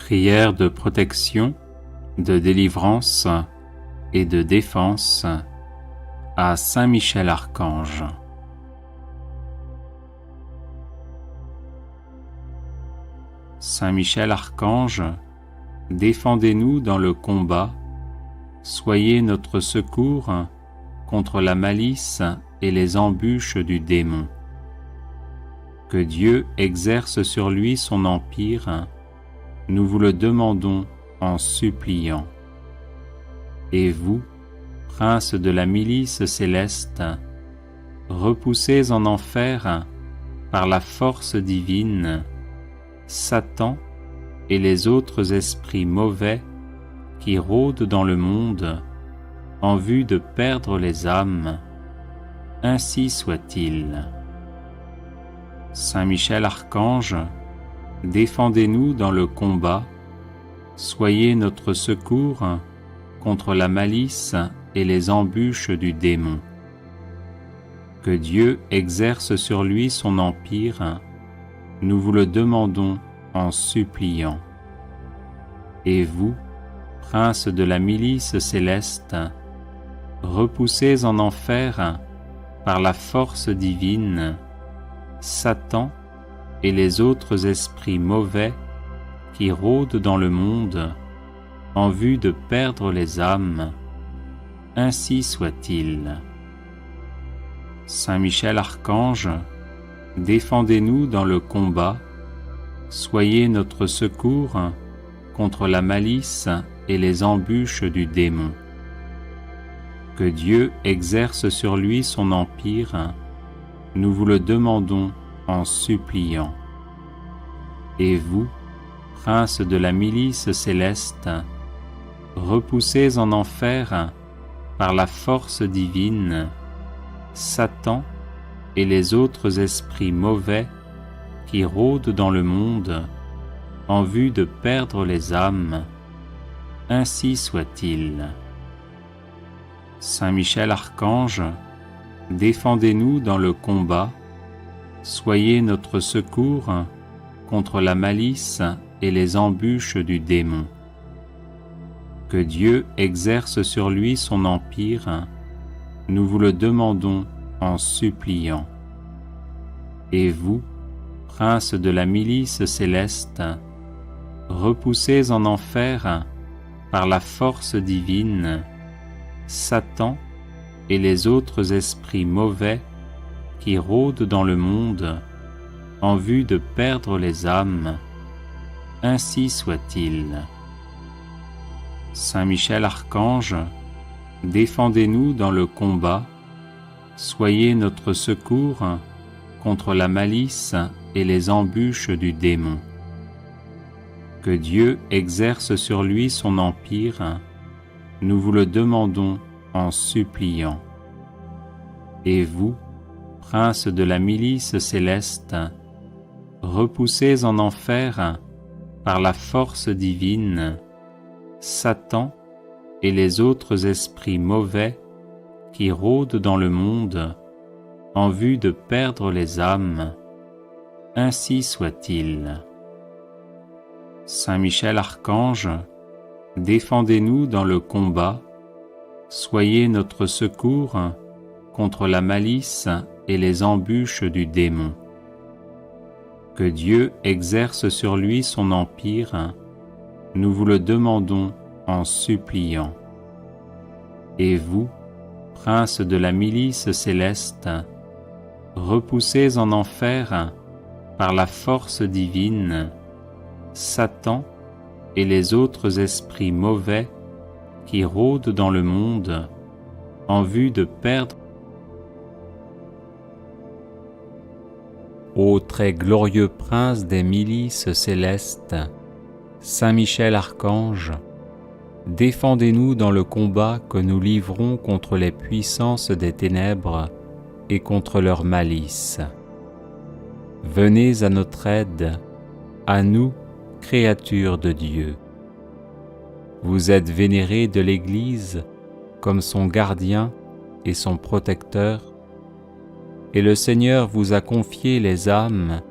Prière de protection, de délivrance et de défense à Saint Michel Archange. Saint Michel Archange, défendez-nous dans le combat, soyez notre secours contre la malice et les embûches du démon. Que Dieu exerce sur lui son empire, nous vous le demandons en suppliant. Et vous, princes de la milice céleste, repoussez en enfer par la force divine Satan et les autres esprits mauvais qui rôdent dans le monde en vue de perdre les âmes. Ainsi soit-il. Saint Michel Archange, défendez-nous dans le combat, soyez notre secours contre la malice et les embûches du démon. Que Dieu exerce sur lui son empire, nous vous le demandons en suppliant. Et vous, princes de la milice céleste, repoussez en enfer par la force divine Satan et les autres esprits mauvais qui rôdent dans le monde en vue de perdre les âmes. Ainsi soit-il. Saint Michel Archange, défendez-nous dans le combat, soyez notre secours contre la malice et les embûches du démon. Que Dieu exerce sur lui son empire, nous vous le demandons en suppliant. Et vous, princes de la milice céleste, repoussez en enfer par la force divine Satan et les autres esprits mauvais qui rôdent dans le monde en vue de perdre les âmes. Ainsi soit-il. Saint Michel Archange, défendez-nous dans le combat, soyez notre secours contre la malice et les embûches du démon. Que Dieu exerce sur lui son empire, nous vous le demandons en suppliant. Et vous, princes de la milice céleste, repoussez en enfer par la force divine Satan et les autres esprits mauvais qui rôdent dans le monde en vue de perdre les âmes. Ainsi soit-il. Saint Michel Archange, défendez-nous dans le combat, soyez notre secours contre la malice et les embûches du démon. Que Dieu exerce sur lui son empire, nous vous le demandons en suppliant. Et vous, princes de la milice céleste, repoussez en enfer par la force divine Satan et les autres esprits mauvais qui rôdent dans le monde en vue de perdre les âmes. Ainsi soit-il. Saint Michel Archange, défendez-nous dans le combat, soyez notre secours contre la malice et les embûches du démon. Que Dieu exerce sur lui son empire, nous vous le demandons en suppliant. Et vous, princes de la milice céleste, repoussez en enfer par la force divine Satan et les autres esprits mauvais qui rôdent dans le monde en vue de perdre. Ô très glorieux prince des milices célestes, Saint Michel Archange, défendez-nous dans le combat que nous livrons contre les puissances des ténèbres et contre leur malice. Venez à notre aide, à nous, créatures de Dieu. Vous êtes vénérés de l'Église comme son gardien et son protecteur, et le Seigneur vous a confié les âmes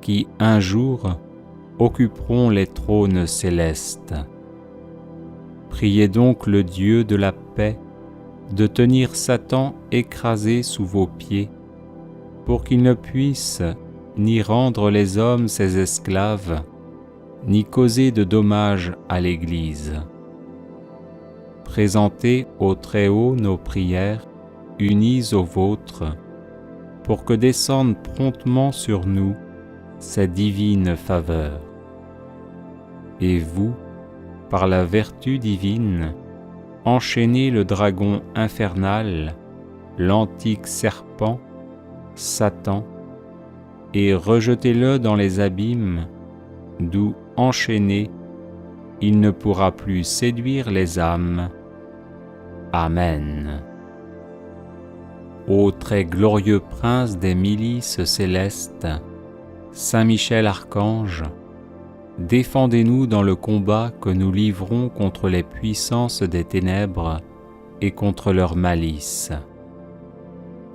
qui, un jour, occuperont les trônes célestes. Priez donc le Dieu de la paix de tenir Satan écrasé sous vos pieds, pour qu'il ne puisse ni rendre les hommes ses esclaves, ni causer de dommages à l'Église. Présentez au Très-Haut nos prières, unies aux vôtres, pour que descende promptement sur nous sa divine faveur. Et vous, par la vertu divine, enchaînez le dragon infernal, l'antique serpent, Satan, et rejetez-le dans les abîmes, d'où, enchaîné, il ne pourra plus séduire les âmes. Amen. Ô très glorieux prince des milices célestes, Saint Michel Archange, défendez-nous dans le combat que nous livrons contre les puissances des ténèbres et contre leur malice.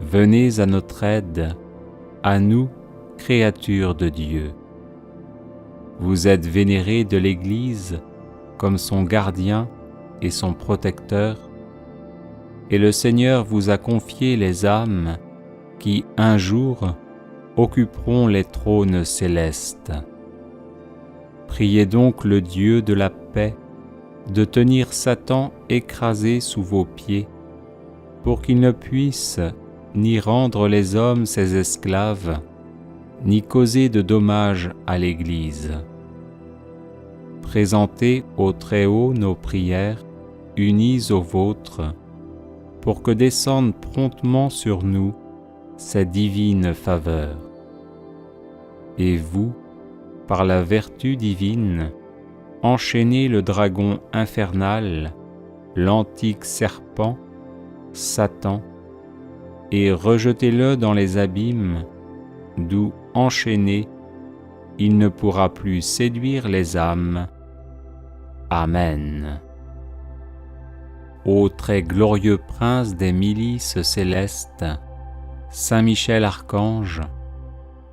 Venez à notre aide, à nous, créatures de Dieu. Vous êtes vénérés de l'Église comme son gardien et son protecteur, et le Seigneur vous a confié les âmes qui, un jour, occuperont les trônes célestes. Priez donc le Dieu de la paix de tenir Satan écrasé sous vos pieds, pour qu'il ne puisse ni rendre les hommes ses esclaves, ni causer de dommages à l'Église. Présentez au Très-Haut nos prières, unies aux vôtres, pour que descende promptement sur nous sa divine faveur. Et vous, par la vertu divine, enchaînez le dragon infernal, l'antique serpent, Satan, et rejetez-le dans les abîmes, d'où, enchaîné, il ne pourra plus séduire les âmes. Amen. Ô très glorieux prince des milices célestes, Saint Michel Archange,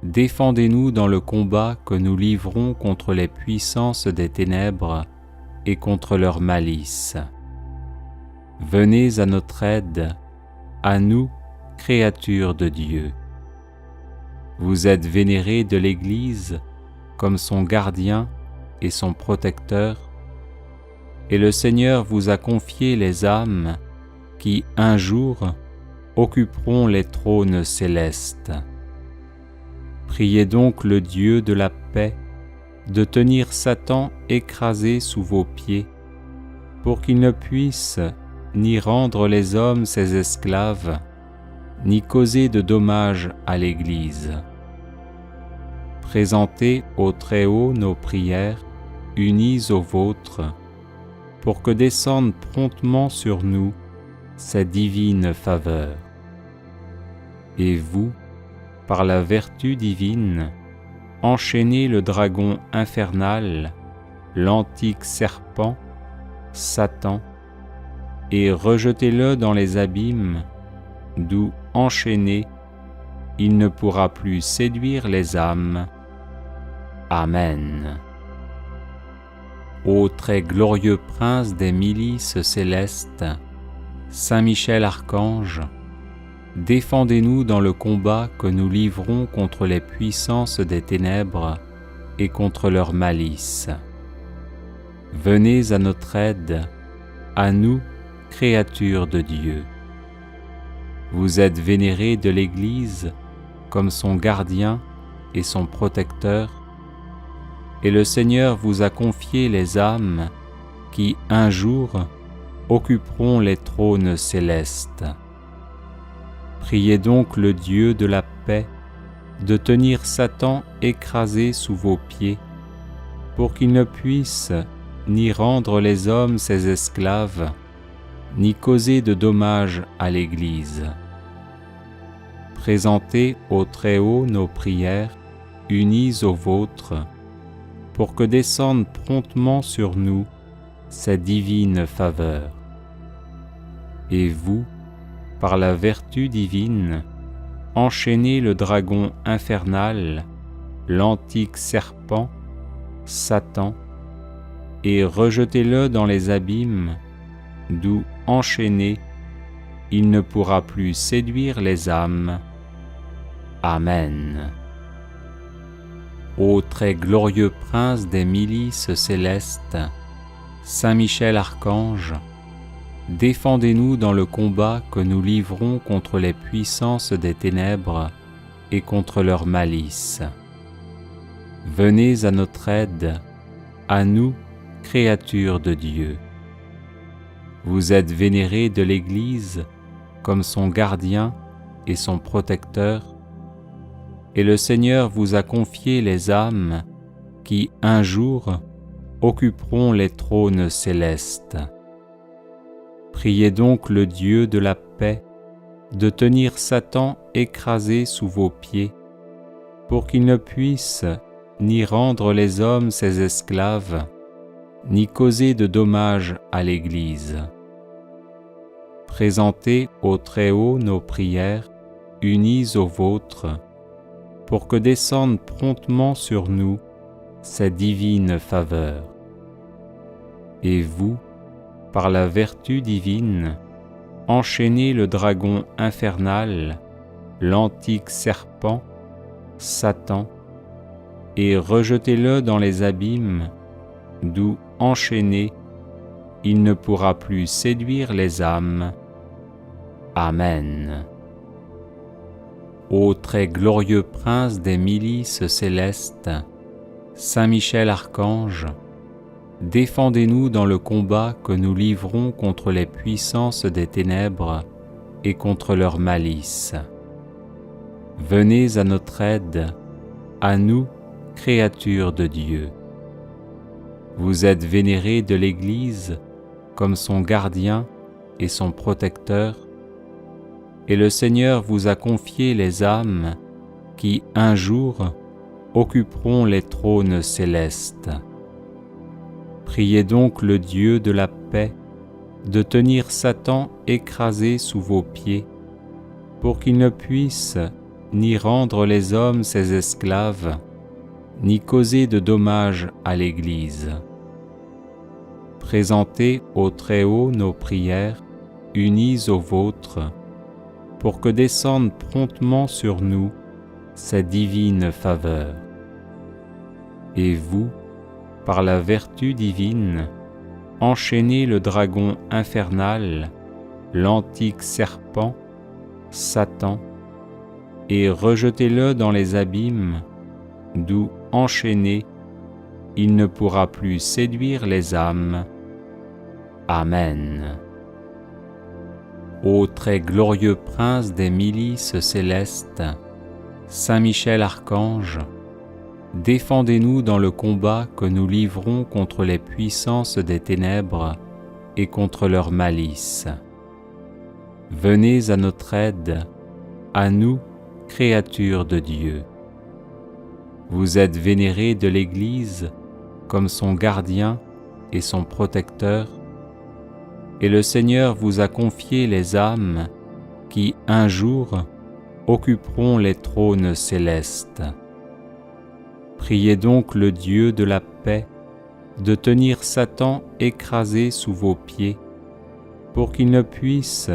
défendez-nous dans le combat que nous livrons contre les puissances des ténèbres et contre leur malice. Venez à notre aide, à nous, créatures de Dieu. Vous êtes vénérés de l'Église comme son gardien et son protecteur, et le Seigneur vous a confié les âmes qui, un jour, occuperont les trônes célestes. Priez donc le Dieu de la paix de tenir Satan écrasé sous vos pieds, pour qu'il ne puisse ni rendre les hommes ses esclaves, ni causer de dommages à l'Église. Présentez au Très-Haut nos prières, unies aux vôtres, pour que descende promptement sur nous sa divine faveur. Et vous, par la vertu divine, enchaînez le dragon infernal, l'antique serpent, Satan, et rejetez-le dans les abîmes, d'où, enchaîné, il ne pourra plus séduire les âmes. Amen. Ô très glorieux prince des milices célestes, Saint Michel Archange, défendez-nous dans le combat que nous livrons contre les puissances des ténèbres et contre leur malice. Venez à notre aide, à nous, créatures de Dieu. Vous êtes vénérés de l'Église comme son gardien et son protecteur, et le Seigneur vous a confié les âmes qui, un jour, occuperont les trônes célestes. Priez donc le Dieu de la paix de tenir Satan écrasé sous vos pieds, pour qu'il ne puisse ni rendre les hommes ses esclaves, ni causer de dommages à l'Église. Présentez au Très-Haut nos prières, unies aux vôtres, pour que descende promptement sur nous sa divine faveur. Et vous, par la vertu divine, enchaînez le dragon infernal, l'antique serpent, Satan, et rejetez-le dans les abîmes, d'où, enchaîné, il ne pourra plus séduire les âmes. Amen. Ô très glorieux prince des milices célestes, Saint Michel Archange, défendez-nous dans le combat que nous livrons contre les puissances des ténèbres et contre leur malice. Venez à notre aide, à nous, créatures de Dieu. Vous êtes vénérés de l'Église comme son gardien et son protecteur, et le Seigneur vous a confié les âmes qui, un jour, occuperont les trônes célestes. Priez donc le Dieu de la paix de tenir Satan écrasé sous vos pieds, pour qu'il ne puisse ni rendre les hommes ses esclaves, ni causer de dommages à l'Église. Présentez au Très-Haut nos prières, unies aux vôtres, pour que descendent promptement sur nous ses divines faveurs. Et vous, par la vertu divine, enchaînez le dragon infernal, l'antique serpent, Satan, et rejetez-le dans les abîmes, d'où, enchaîné, il ne pourra plus séduire les âmes. Amen. Ô très glorieux prince des milices célestes, Saint Michel Archange, défendez-nous dans le combat que nous livrons contre les puissances des ténèbres et contre leur malice. Venez à notre aide, à nous, créatures de Dieu. Vous êtes vénérés de l'Église comme son gardien et son protecteur, et le Seigneur vous a confié les âmes qui, un jour, occuperont les trônes célestes. Priez donc le Dieu de la paix de tenir Satan écrasé sous vos pieds, pour qu'il ne puisse ni rendre les hommes ses esclaves, ni causer de dommages à l'Église. Présentez au Très-Haut nos prières, unies aux vôtres, pour que descendent promptement sur nous ses divines faveurs. Et vous, par la vertu divine, enchaînez le dragon infernal, l'antique serpent, Satan, et rejetez-le dans les abîmes, d'où, enchaîné, il ne pourra plus séduire les âmes. Amen. Ô très glorieux prince des milices célestes, Saint Michel Archange, défendez-nous dans le combat que nous livrons contre les puissances des ténèbres et contre leur malice. Venez à notre aide, à nous, créatures de Dieu. Vous êtes vénérés de l'Église comme son gardien et son protecteur, et le Seigneur vous a confié les âmes qui, un jour, occuperont les trônes célestes. Priez donc le Dieu de la paix de tenir Satan écrasé sous vos pieds, pour qu'il ne puisse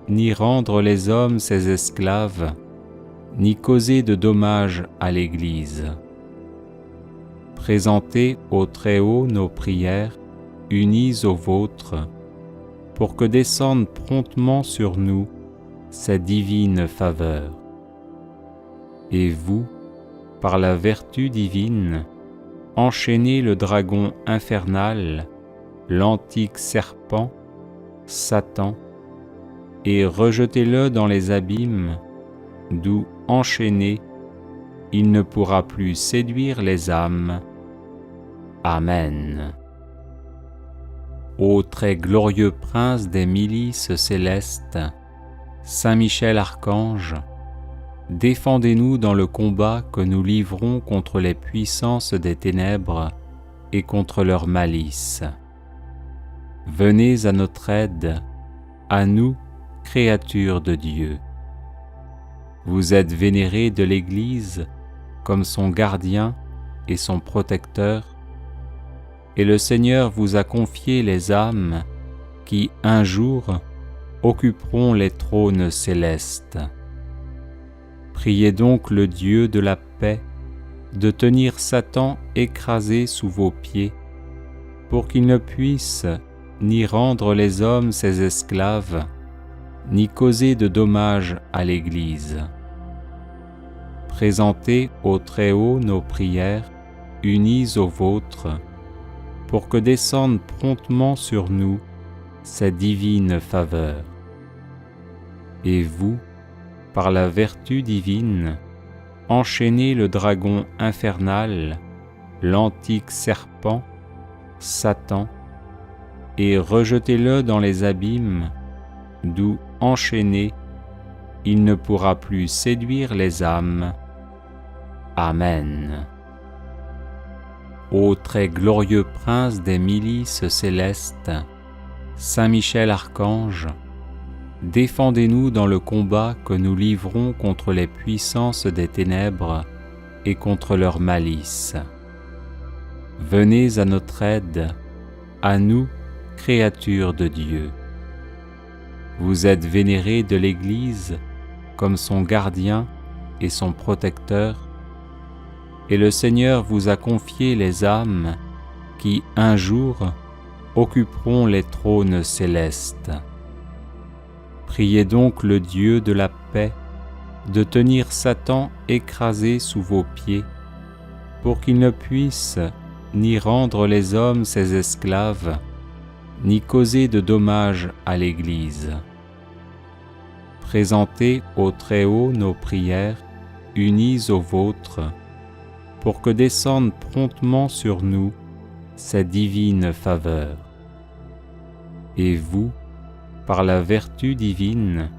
ni rendre les hommes ses esclaves, ni causer de dommages à l'Église. Présentez au Très-Haut nos prières, unies aux vôtres, pour que descendent promptement sur nous ses divines faveurs. Et vous, par la vertu divine, enchaînez le dragon infernal, l'antique serpent, Satan, et rejetez-le dans les abîmes, d'où, enchaîné, il ne pourra plus séduire les âmes. Amen. Ô très glorieux prince des milices célestes, Saint Michel Archange, défendez-nous dans le combat que nous livrons contre les puissances des ténèbres et contre leur malice. Venez à notre aide, à nous, créatures de Dieu. Vous êtes vénérés de l'Église comme son gardien et son protecteur, et le Seigneur vous a confié les âmes qui, un jour, occuperont les trônes célestes. Priez donc le Dieu de la paix de tenir Satan écrasé sous vos pieds, pour qu'il ne puisse ni rendre les hommes ses esclaves, ni causer de dommages à l'Église. Présentez au Très-Haut nos prières, unies aux vôtres, pour que descende promptement sur nous sa divine faveur. Et vous, par la vertu divine, enchaînez le dragon infernal, l'antique serpent, Satan, et rejetez-le dans les abîmes, d'où, enchaîné, il ne pourra plus séduire les âmes. Amen. Ô très glorieux prince des milices célestes, Saint Michel Archange, défendez-nous dans le combat que nous livrons contre les puissances des ténèbres et contre leur malice. Venez à notre aide, à nous, créatures de Dieu. Vous êtes vénérés de l'Église comme son gardien et son protecteur, et le Seigneur vous a confié les âmes qui, un jour, occuperont les trônes célestes. Priez donc le Dieu de la paix de tenir Satan écrasé sous vos pieds, pour qu'il ne puisse ni rendre les hommes ses esclaves, ni causer de dommages à l'Église. Présentez au Très-Haut nos prières, unies aux vôtres, pour que descende promptement sur nous sa divine faveur. Et vous, par la vertu divine,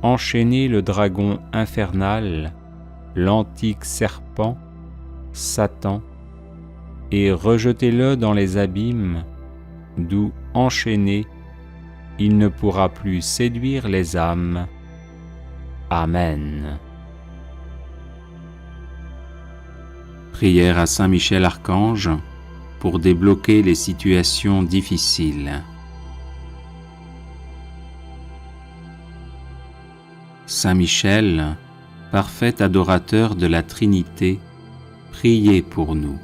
enchaînez le dragon infernal, l'antique serpent, Satan, et rejetez-le dans les abîmes, d'où, enchaîné, il ne pourra plus séduire les âmes. Amen. Prière à Saint Michel Archange pour débloquer les situations difficiles. Saint Michel, parfait adorateur de la Trinité, priez pour nous.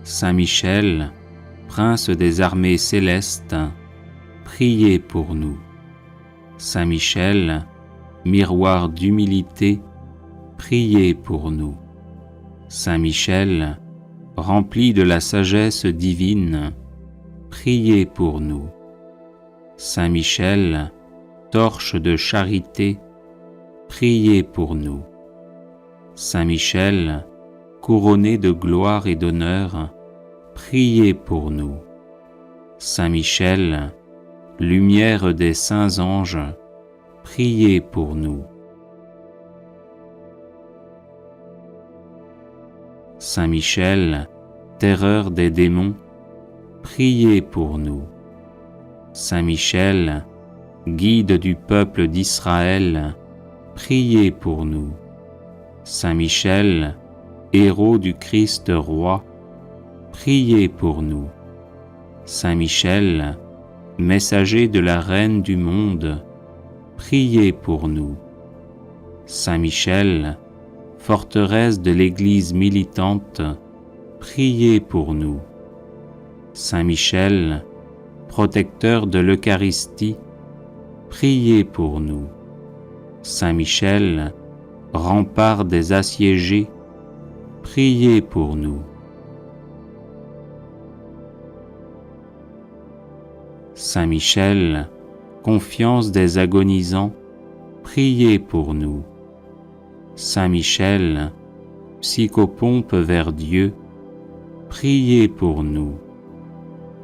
Saint Michel, prince des armées célestes, priez pour nous. Saint Michel, miroir d'humilité, priez pour nous. Saint Michel, rempli de la sagesse divine, priez pour nous. Saint Michel, torche de charité, priez pour nous. Saint Michel, couronné de gloire et d'honneur, priez pour nous. Saint Michel, lumière des saints anges, priez pour nous. Saint Michel, terreur des démons, priez pour nous. Saint Michel, guide du peuple d'Israël, priez pour nous. Saint Michel, héros du Christ roi, priez pour nous. Saint Michel, messager de la Reine du monde, priez pour nous. Saint Michel, forteresse de l'Église militante, priez pour nous. Saint Michel, protecteur de l'Eucharistie, priez pour nous. Saint Michel, rempart des assiégés, priez pour nous. Saint Michel, confiance des agonisants, priez pour nous. Saint Michel, psychopompe vers Dieu, priez pour nous.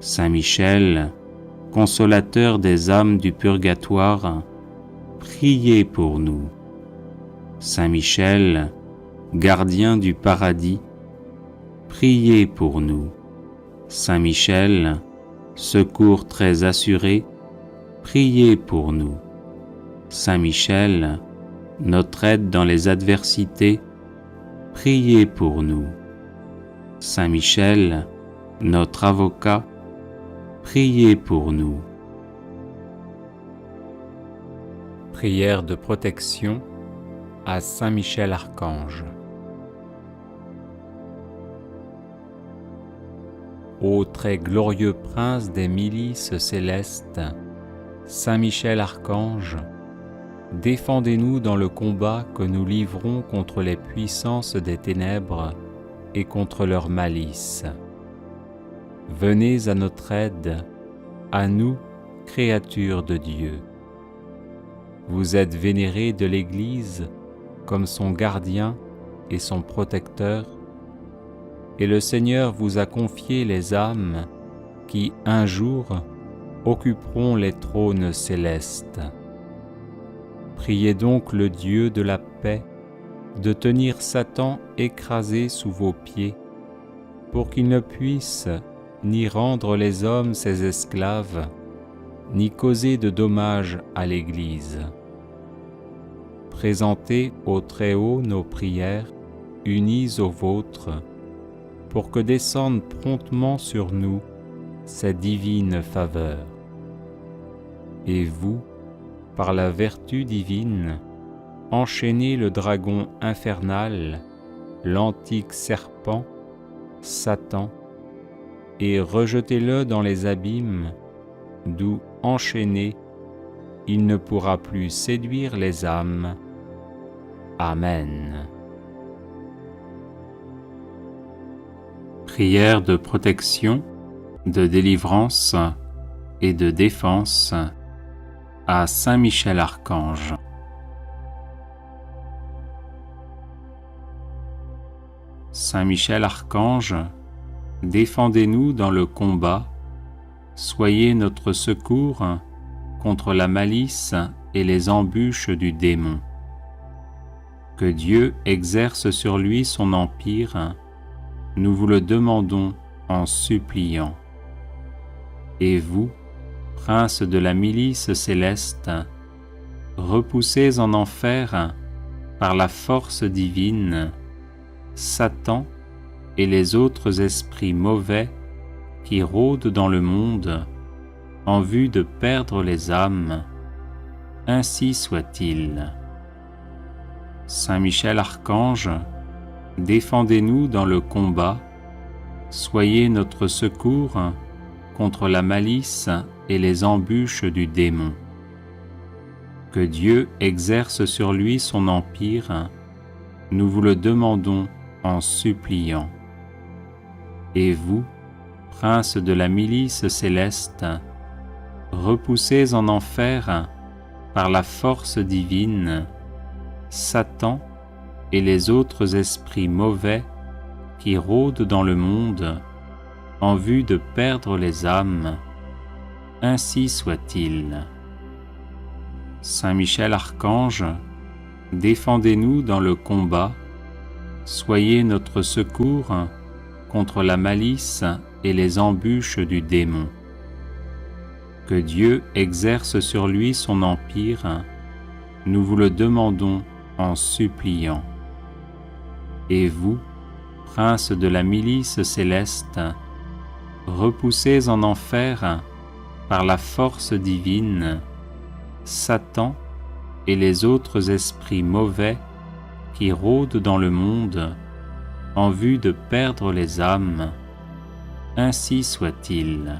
Saint Michel, consolateur des âmes du purgatoire, priez pour nous. Saint Michel, gardien du paradis, priez pour nous. Saint Michel, secours très assuré, priez pour nous. Saint Michel, notre aide dans les adversités, priez pour nous. Saint Michel, notre avocat, priez pour nous. Prière de protection à Saint Michel Archange. Ô très glorieux prince des milices célestes, Saint Michel Archange, défendez-nous dans le combat que nous livrons contre les puissances des ténèbres et contre leur malice. Venez à notre aide, à nous, créatures de Dieu. Vous êtes vénérés de l'Église comme son gardien et son protecteur, et le Seigneur vous a confié les âmes qui, un jour, occuperont les trônes célestes. Priez donc le Dieu de la paix de tenir Satan écrasé sous vos pieds, pour qu'il ne puisse ni rendre les hommes ses esclaves, ni causer de dommages à l'Église. Présentez au Très-Haut nos prières, unies aux vôtres, pour que descende promptement sur nous sa divine faveur. Et vous, par la vertu divine, enchaînez le dragon infernal, l'antique serpent, Satan, et rejetez-le dans les abîmes, d'où, enchaîné, il ne pourra plus séduire les âmes. Amen. Prière de protection, de délivrance et de défense à Saint Michel Archange. Saint Michel Archange, défendez-nous dans le combat, soyez notre secours contre la malice et les embûches du démon. Que Dieu exerce sur lui son empire, nous vous le demandons en suppliant. Et vous, princes de la milice céleste, repoussez en enfer, par la force divine, Satan et les autres esprits mauvais qui rôdent dans le monde en vue de perdre les âmes. Ainsi soit-il. Saint Michel Archange, défendez-nous dans le combat, soyez notre secours contre la malice et les embûches du démon. Que Dieu exerce sur lui son empire, nous vous le demandons en suppliant. Et vous, princes de la milice céleste, repoussez en enfer, par la force divine, Satan et les autres esprits mauvais qui rôdent dans le monde en vue de perdre les âmes. Ainsi soit-il. Saint Michel Archange, défendez-nous dans le combat, soyez notre secours contre la malice et les embûches du démon. Que Dieu exerce sur lui son empire, nous vous le demandons en suppliant. Et vous, princes de la milice céleste, repoussez en enfer, par la force divine, Satan et les autres esprits mauvais qui rôdent dans le monde en vue de perdre les âmes. Ainsi soit-il.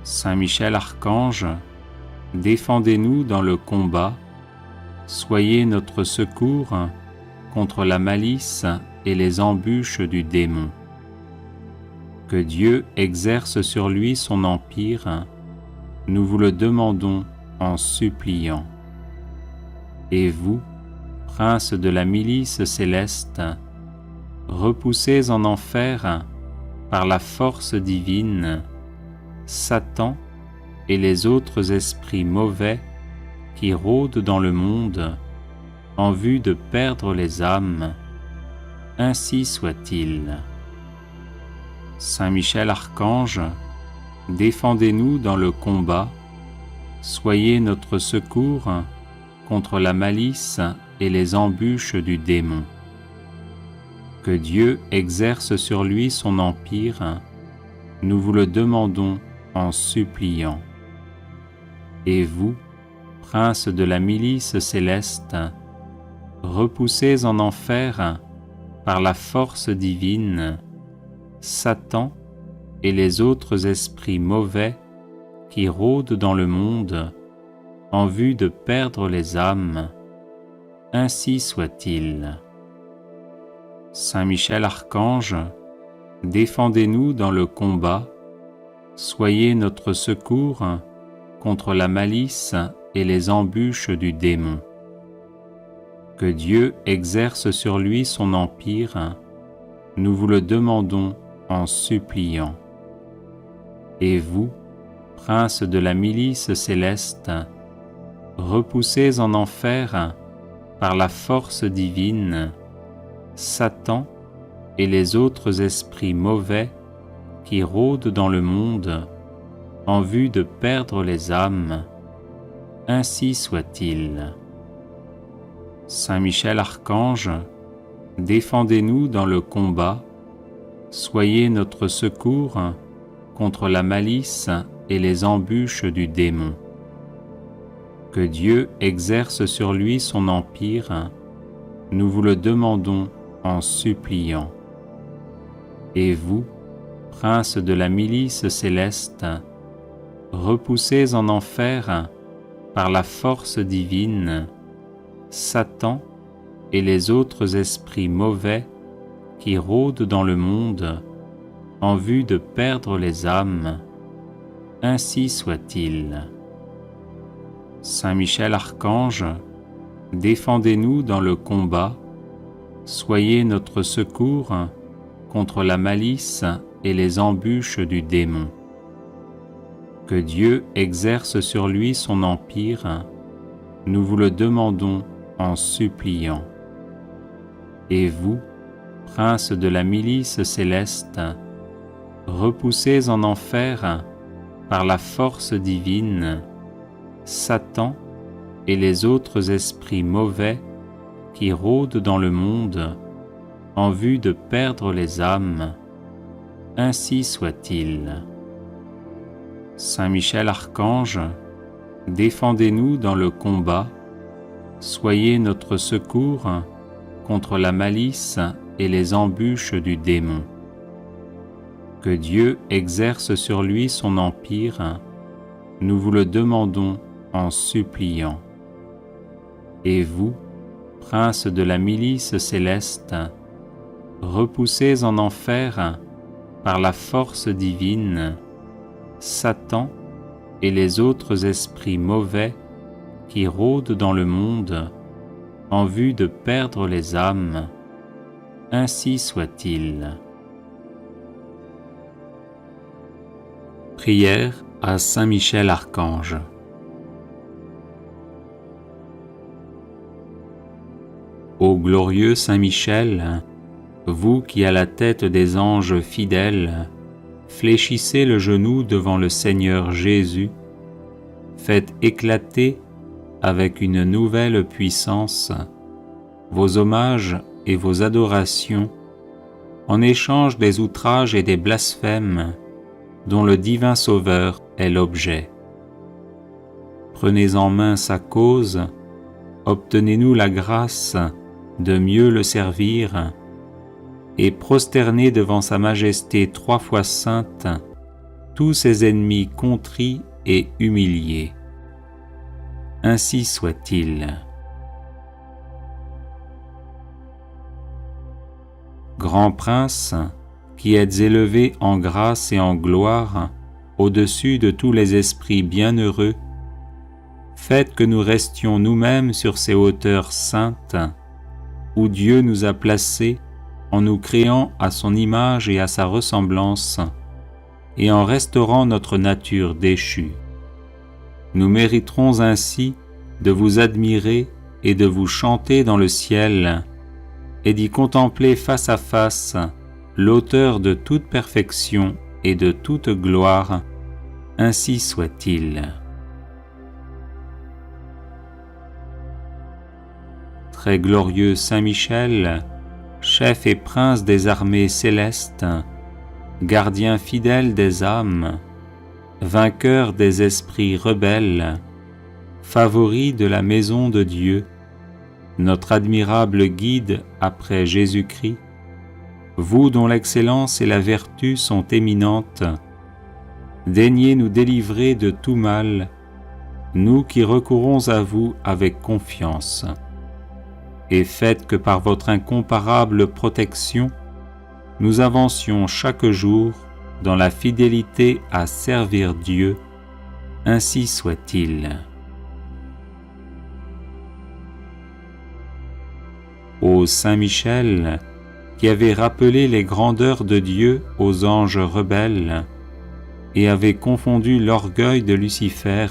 Saint Michel Archange, défendez-nous dans le combat, soyez notre secours contre la malice et les embûches du démon. Que Dieu exerce sur lui son empire, nous vous le demandons en suppliant. Et vous, princes de la milice céleste, repoussez en enfer, par la force divine, Satan et les autres esprits mauvais qui rôdent dans le monde en vue de perdre les âmes. Ainsi soit-il. Saint Michel Archange, défendez-nous dans le combat, soyez notre secours contre la malice et les embûches du démon. Que Dieu exerce sur lui son empire, nous vous le demandons en suppliant. Et vous, princes de la milice céleste, repoussés en enfer par la force divine, Satan et les autres esprits mauvais qui rôdent dans le monde en vue de perdre les âmes, ainsi soit-il. Saint Michel Archange, défendez-nous dans le combat, soyez notre secours contre la malice et les embûches du démon. Que Dieu exerce sur lui son empire, nous vous le demandons en suppliant. Et vous, princes de la milice céleste, repoussés en enfer par la force divine, Satan et les autres esprits mauvais qui rôdent dans le monde en vue de perdre les âmes, ainsi soit-il. Saint Michel Archange, défendez-nous dans le combat, soyez notre secours contre la malice et les embûches du démon. Que Dieu exerce sur lui son empire, nous vous le demandons en suppliant. Et vous, princes de la milice céleste, repoussés en enfer par la force divine, Satan et les autres esprits mauvais qui rôdent dans le monde en vue de perdre les âmes, ainsi soit-il. Saint Michel Archange, défendez-nous dans le combat, soyez notre secours contre la malice et les embûches du démon. Que Dieu exerce sur lui son empire, nous vous le demandons en suppliant. Et vous, princes de la milice céleste, repoussés en enfer par la force divine, Satan et les autres esprits mauvais qui rôdent dans le monde en vue de perdre les âmes, ainsi soit-il. Saint Michel Archange, défendez-nous dans le combat, soyez notre secours contre la malice et les embûches du démon. Que Dieu exerce sur lui son empire, nous vous le demandons en suppliant. Et vous, princes de la milice céleste, repoussés en enfer par la force divine, Satan et les autres esprits mauvais qui rôdent dans le monde en vue de perdre les âmes, ainsi soit-il. Prière à Saint Michel Archange. Ô glorieux Saint Michel, vous qui à la tête des anges fidèles fléchissez le genou devant le Seigneur Jésus, faites éclater avec une nouvelle puissance vos hommages et vos adorations en échange des outrages et des blasphèmes dont le divin Sauveur est l'objet. Prenez en main sa cause, obtenez-nous la grâce de mieux le servir, et prosternez devant sa majesté 3 fois sainte tous ses ennemis contrits et humiliés. Ainsi soit-il. Grand prince, qui êtes élevé en grâce et en gloire au-dessus de tous les esprits bienheureux, faites que nous restions nous-mêmes sur ces hauteurs saintes où Dieu nous a placés en nous créant à son image et à sa ressemblance et en restaurant notre nature déchue. Nous mériterons ainsi de vous admirer et de vous chanter dans le ciel et d'y contempler face à face l'auteur de toute perfection et de toute gloire, ainsi soit-il. Très glorieux Saint Michel, chef et prince des armées célestes, gardien fidèle des âmes, vainqueur des esprits rebelles, favori de la maison de Dieu, notre admirable guide après Jésus-Christ, vous dont l'excellence et la vertu sont éminentes, daignez nous délivrer de tout mal, nous qui recourons à vous avec confiance, et faites que par votre incomparable protection, nous avancions chaque jour dans la fidélité à servir Dieu, ainsi soit-il. Ô Saint Michel, qui avait rappelé les grandeurs de Dieu aux anges rebelles et avait confondu l'orgueil de Lucifer,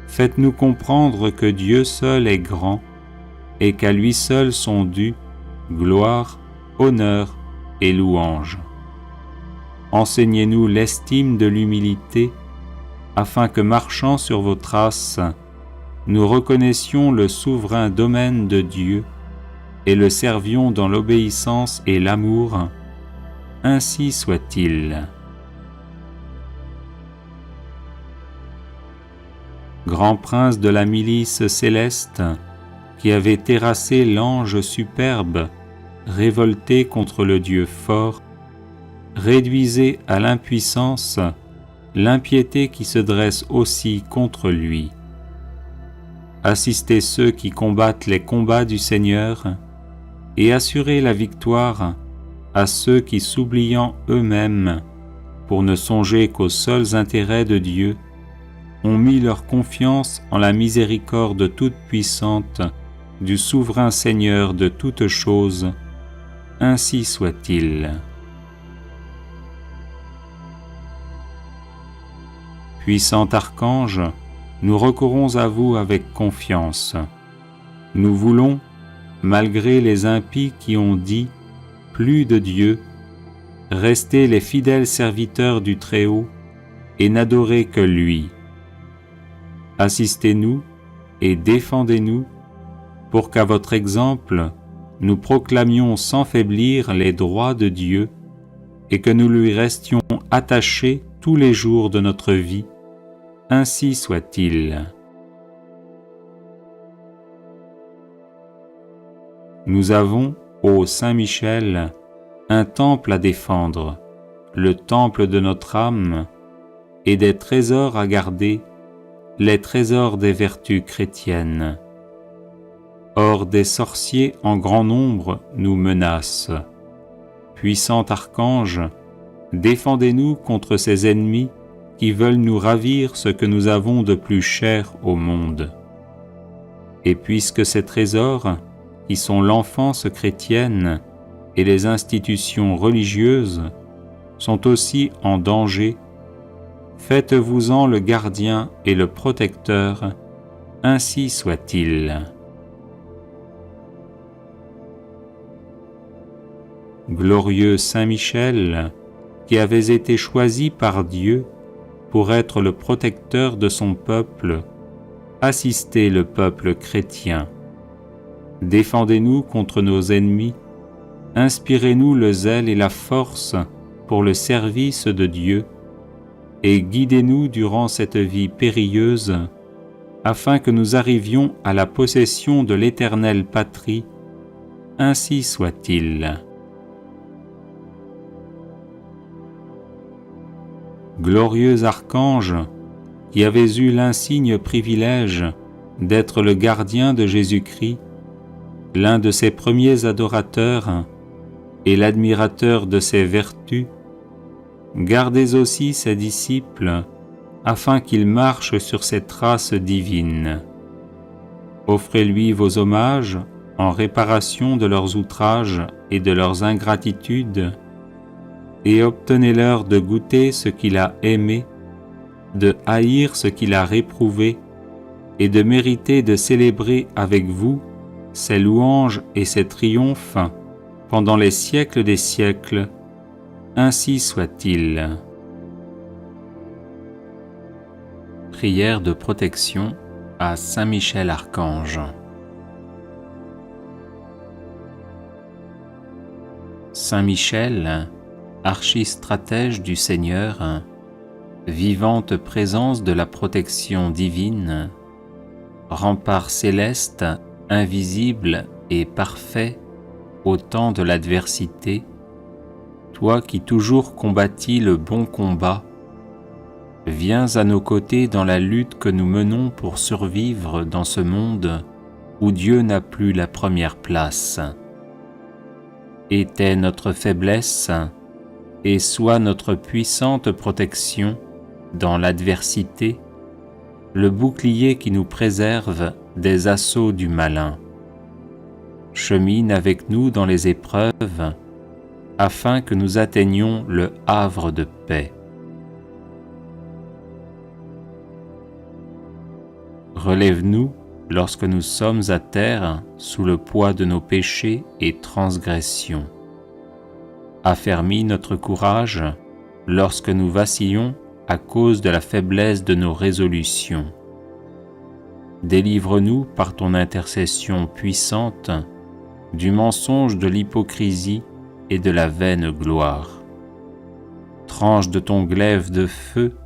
faites-nous comprendre que Dieu seul est grand et qu'à lui seul sont dus gloire, honneur et louange. Enseignez-nous l'estime de l'humilité, afin que, marchant sur vos traces, nous reconnaissions le souverain domaine de Dieu et le servions dans l'obéissance et l'amour, ainsi soit-il. Grand prince de la milice céleste, qui avait terrassé l'ange superbe, révolté contre le Dieu fort, réduisez à l'impuissance l'impiété qui se dresse aussi contre lui. Assistez ceux qui combattent les combats du Seigneur et assurez la victoire à ceux qui, s'oubliant eux-mêmes, pour ne songer qu'aux seuls intérêts de Dieu, ont mis leur confiance en la miséricorde toute-puissante du souverain Seigneur de toutes choses, ainsi soit-il. Puissant archange, nous recourons à vous avec confiance. Nous voulons, malgré les impies qui ont dit « plus de Dieu », rester les fidèles serviteurs du Très-Haut et n'adorer que lui. Assistez-nous et défendez-nous pour qu'à votre exemple, nous proclamions sans faiblir les droits de Dieu et que nous lui restions attachés tous les jours de notre vie. Ainsi soit-il. Nous avons, ô Saint Michel, un temple à défendre, le temple de notre âme, et des trésors à garder, les trésors des vertus chrétiennes. Or des sorciers en grand nombre nous menacent. Puissant archange, défendez-nous contre ces ennemis qui veulent nous ravir ce que nous avons de plus cher au monde. Et puisque ces trésors, qui sont l'enfance chrétienne et les institutions religieuses, sont aussi en danger, faites-vous-en le gardien et le protecteur, ainsi soit-il. Glorieux Saint Michel, qui avez été choisi par Dieu pour être le protecteur de son peuple, assistez le peuple chrétien. Défendez-nous contre nos ennemis, inspirez-nous le zèle et la force pour le service de Dieu, et guidez-nous durant cette vie périlleuse, afin que nous arrivions à la possession de l'éternelle patrie, ainsi soit-il. Glorieux archange, qui avez eu l'insigne privilège d'être le gardien de Jésus-Christ, l'un de ses premiers adorateurs et l'admirateur de ses vertus, gardez aussi ses disciples afin qu'ils marchent sur ses traces divines. Offrez-lui vos hommages en réparation de leurs outrages et de leurs ingratitudes, et obtenez-leur de goûter ce qu'il a aimé, de haïr ce qu'il a réprouvé, et de mériter de célébrer avec vous ses louanges et ses triomphes pendant les siècles des siècles, ainsi soit-il. Prière de protection à Saint Michel Archange. Saint Michel, archistratège du Seigneur, vivante présence de la protection divine, rempart céleste, invisible et parfait au temps de l'adversité, toi qui toujours combattis le bon combat, viens à nos côtés dans la lutte que nous menons pour survivre dans ce monde où Dieu n'a plus la première place. Était notre faiblesse et sois notre puissante protection dans l'adversité, le bouclier qui nous préserve des assauts du malin. Chemine avec nous dans les épreuves, afin que nous atteignions le havre de paix. Relève-nous lorsque nous sommes à terre sous le poids de nos péchés et transgressions. Affermis notre courage lorsque nous vacillons à cause de la faiblesse de nos résolutions. Délivre-nous par ton intercession puissante du mensonge de l'hypocrisie et de la vaine gloire. Tranche de ton glaive de feu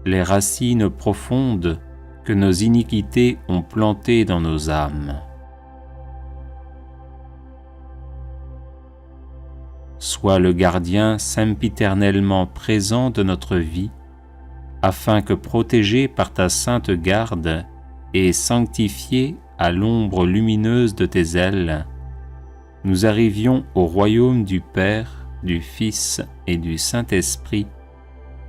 les racines profondes que nos iniquités ont plantées dans nos âmes. Sois le gardien sempiternellement présent de notre vie, afin que protégés par ta sainte garde et sanctifiés à l'ombre lumineuse de tes ailes, nous arrivions au royaume du Père, du Fils et du Saint-Esprit,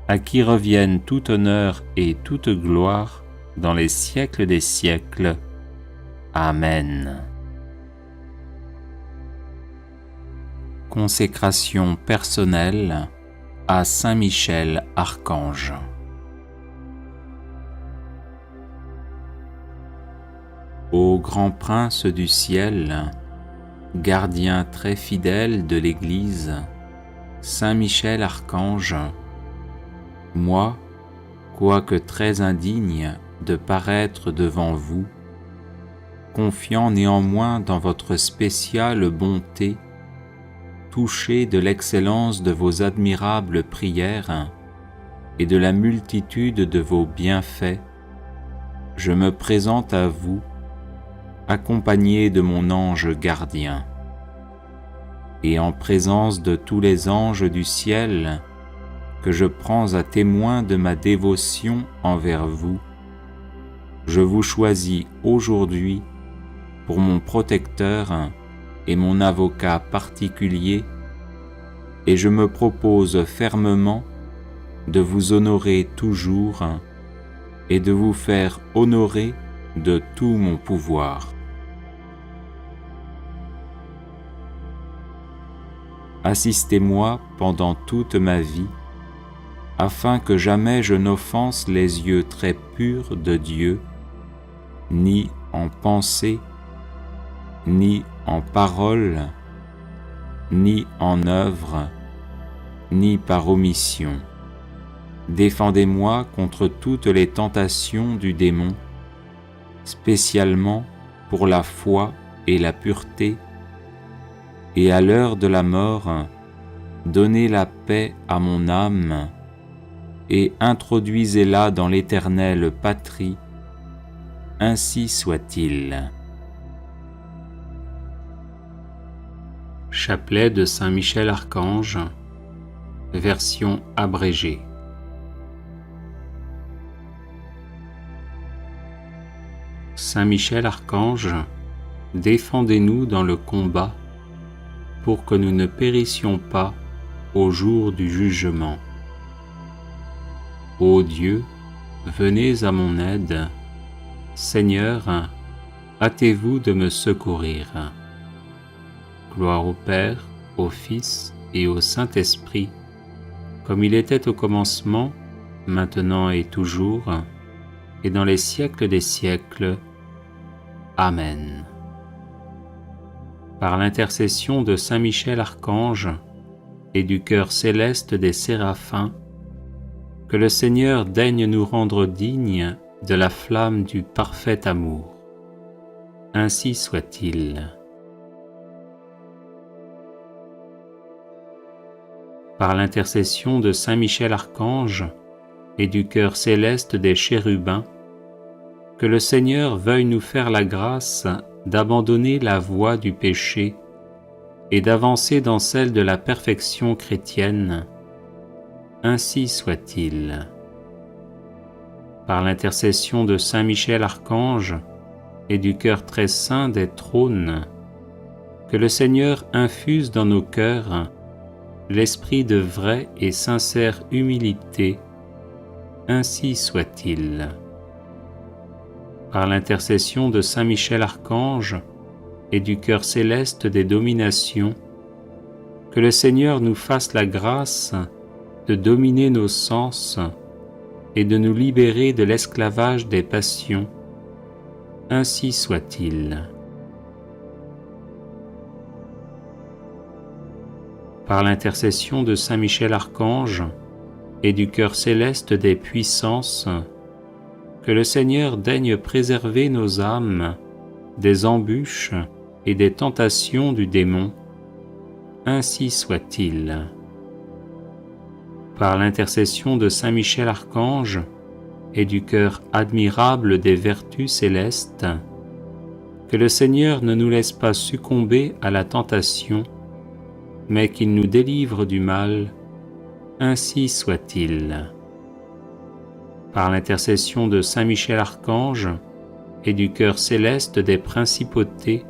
à qui reviennent tout honneur et toute gloire dans les siècles des siècles. Amen. Consécration personnelle à Saint Michel Archange. Ô grand prince du ciel, gardien très fidèle de l'Église, Saint Michel Archange, moi, quoique très indigne de paraître devant vous, confiant néanmoins dans votre spéciale bonté, touché de l'excellence de vos admirables prières et de la multitude de vos bienfaits, je me présente à vous, accompagné de mon ange gardien. Et en présence de tous les anges du ciel, que je prends à témoin de ma dévotion envers vous, je vous choisis aujourd'hui pour mon protecteur et mon avocat particulier, et je me propose fermement de vous honorer toujours et de vous faire honorer de tout mon pouvoir. Assistez-moi pendant toute ma vie, afin que jamais je n'offense les yeux très purs de Dieu, ni en pensée, ni en parole, ni en œuvre, ni par omission. Défendez-moi contre toutes les tentations du démon, spécialement pour la foi et la pureté, et à l'heure de la mort, donnez la paix à mon âme et introduisez-la dans l'éternelle patrie, ainsi soit-il. Chapelet de Saint Michel Archange, version abrégée. Saint Michel Archange, défendez-nous dans le combat, pour que nous ne périssions pas au jour du jugement. Ô Dieu, venez à mon aide. Seigneur, hâtez-vous de me secourir. Gloire au Père, au Fils et au Saint-Esprit, comme il était au commencement, maintenant et toujours, et dans les siècles des siècles. Amen. Par l'intercession de Saint Michel Archange et du cœur céleste des séraphins, que le Seigneur daigne nous rendre dignes de la flamme du parfait amour. Ainsi soit-il. par l'intercession de Saint Michel Archange et du cœur céleste des chérubins, que le Seigneur veuille nous faire la grâce d'abandonner la voie du péché et d'avancer dans celle de la perfection chrétienne. Ainsi soit-il. Par l'intercession de Saint Michel Archange et du cœur très saint des trônes, que le Seigneur infuse dans nos cœurs l'esprit de vraie et sincère humilité. Ainsi soit-il. Par l'intercession de Saint Michel Archange et du cœur céleste des dominations, que le Seigneur nous fasse la grâce de dominer nos sens et de nous libérer de l'esclavage des passions. Ainsi soit-il. Par l'intercession de Saint Michel Archange et du cœur céleste des puissances, que le Seigneur daigne préserver nos âmes des embûches et des tentations du démon. Ainsi soit-il. Par l'intercession de Saint Michel Archange et du cœur admirable des vertus célestes, que le Seigneur ne nous laisse pas succomber à la tentation, mais qu'il nous délivre du mal. Ainsi soit-il. Par l'intercession de Saint Michel Archange et du cœur céleste des principautés,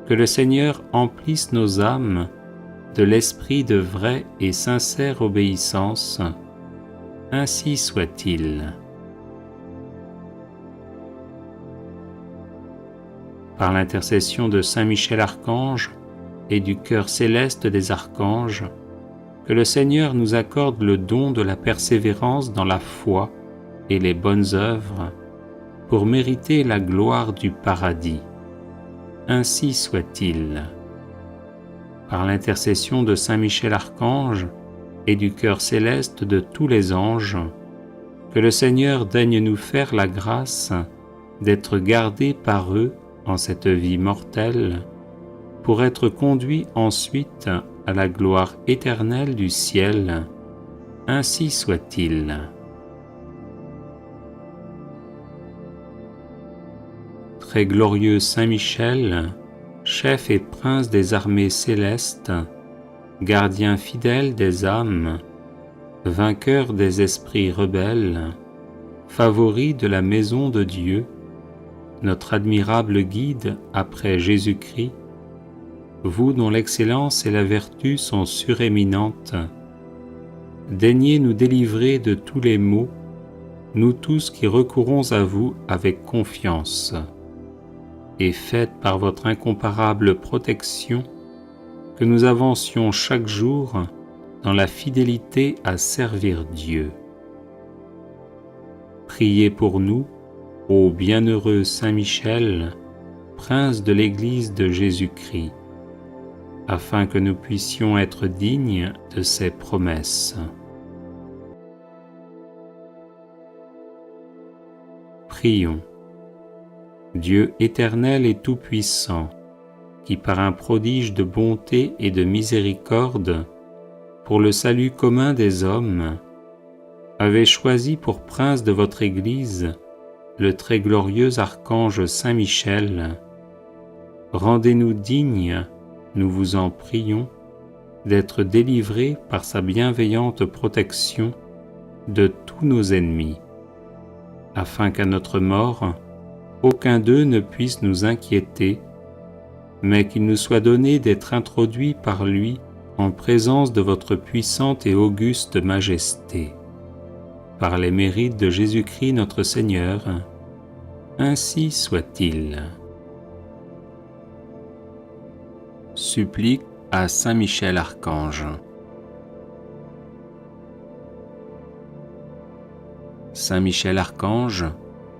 que le Seigneur emplisse nos âmes de l'esprit de vraie et sincère obéissance. Ainsi soit-il. Par l'intercession de Saint Michel Archange et du cœur céleste des archanges, que le Seigneur nous accorde le don de la persévérance dans la foi et les bonnes œuvres pour mériter la gloire du paradis. Ainsi soit-il. Par l'intercession de Saint Michel Archange et du cœur céleste de tous les anges, que le Seigneur daigne nous faire la grâce d'être gardés par eux en cette vie mortelle, pour être conduits ensuite à la gloire éternelle du ciel. Ainsi soit-il. Très glorieux Saint Michel, chef et prince des armées célestes, gardien fidèle des âmes, vainqueur des esprits rebelles, favori de la maison de Dieu, notre admirable guide après Jésus-Christ, vous dont l'excellence et la vertu sont suréminentes, daignez nous délivrer de tous les maux, nous tous qui recourons à vous avec confiance, et faites par votre incomparable protection que nous avancions chaque jour dans la fidélité à servir Dieu. Priez pour nous, ô bienheureux Saint Michel, prince de l'Église de Jésus-Christ, afin que nous puissions être dignes de ses promesses. Prions. Dieu éternel et tout-puissant, qui par un prodige de bonté et de miséricorde, pour le salut commun des hommes, avez choisi pour prince de votre Église le très glorieux archange Saint Michel, rendez-nous dignes, nous vous en prions, d'être délivrés par sa bienveillante protection de tous nos ennemis, afin qu'à notre mort, aucun d'eux ne puisse nous inquiéter, mais qu'il nous soit donné d'être introduits par lui en présence de votre puissante et auguste majesté. Par les mérites de Jésus-Christ notre Seigneur, ainsi soit-il. Supplique à Saint Michel Archange. Saint Michel Archange,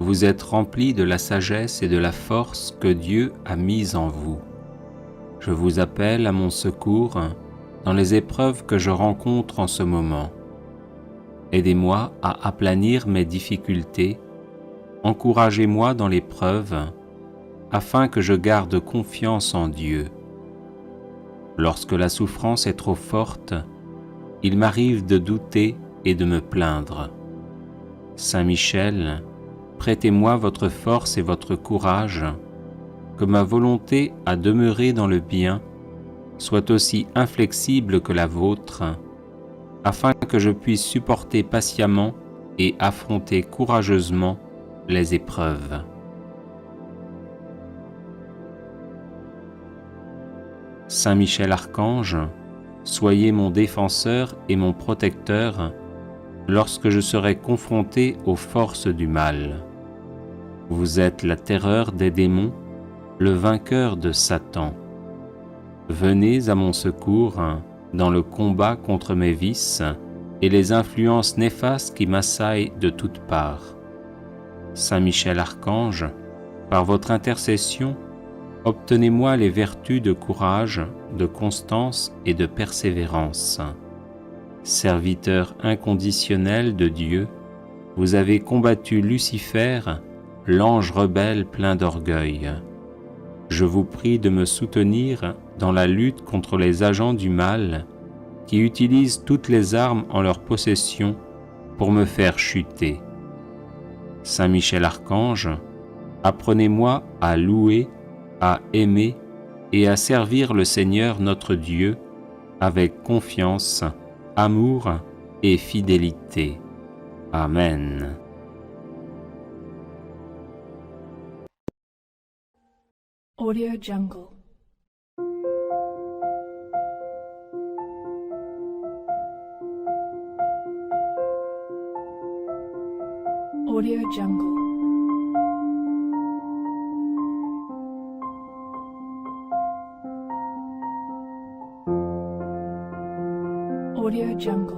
vous êtes rempli de la sagesse et de la force que Dieu a mise en vous. Je vous appelle à mon secours dans les épreuves que je rencontre en ce moment. Aidez-moi à aplanir mes difficultés, encouragez-moi dans l'épreuve, afin que je garde confiance en Dieu. Lorsque la souffrance est trop forte, il m'arrive de douter et de me plaindre. Saint Michel, prêtez-moi votre force et votre courage, que ma volonté à demeurer dans le bien soit aussi inflexible que la vôtre, afin que je puisse supporter patiemment et affronter courageusement les épreuves. Saint Michel Archange, soyez mon défenseur et mon protecteur lorsque je serai confronté aux forces du mal. Vous êtes la terreur des démons, le vainqueur de Satan. Venez à mon secours dans le combat contre mes vices et les influences néfastes qui m'assaillent de toutes parts. Saint Michel Archange, par votre intercession, obtenez-moi les vertus de courage, de constance et de persévérance. Serviteur inconditionnel de Dieu, vous avez combattu Lucifer, l'ange rebelle plein d'orgueil. Je vous prie de me soutenir dans la lutte contre les agents du mal qui utilisent toutes les armes en leur possession pour me faire chuter. Saint Michel Archange, apprenez-moi à louer, à aimer et à servir le Seigneur notre Dieu avec confiance, amour et fidélité. Amen. Audio Jungle. Audio Jungle. Audio Jungle.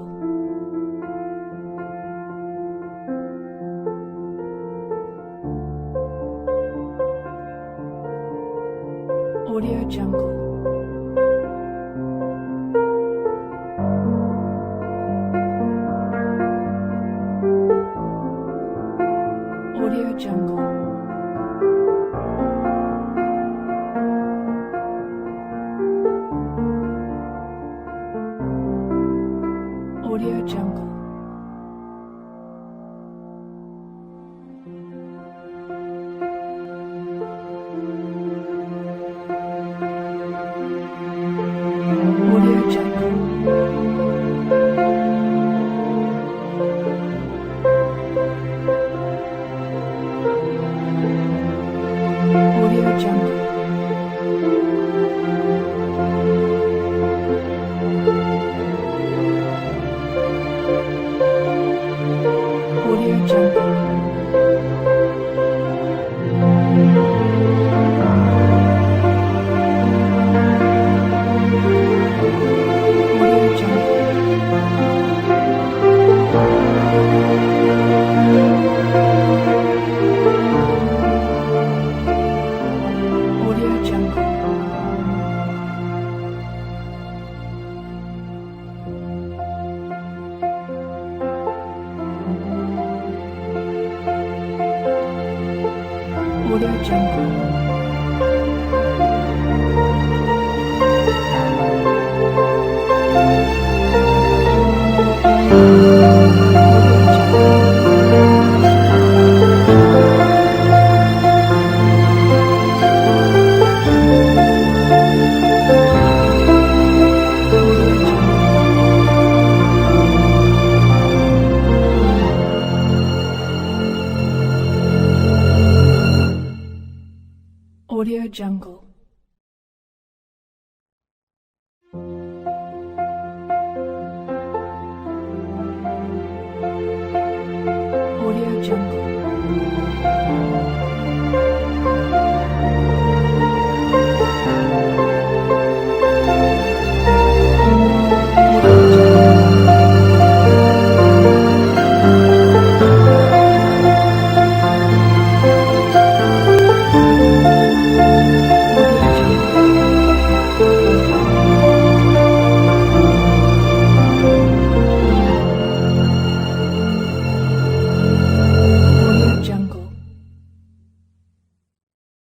Audio Jungle. Audio Jungle. Audio Jungle. Audio Jungle. Audio Jungle. Audio Jungle. Audio Jungle. Audio Jungle. Audio Jungle. Audio Jungle.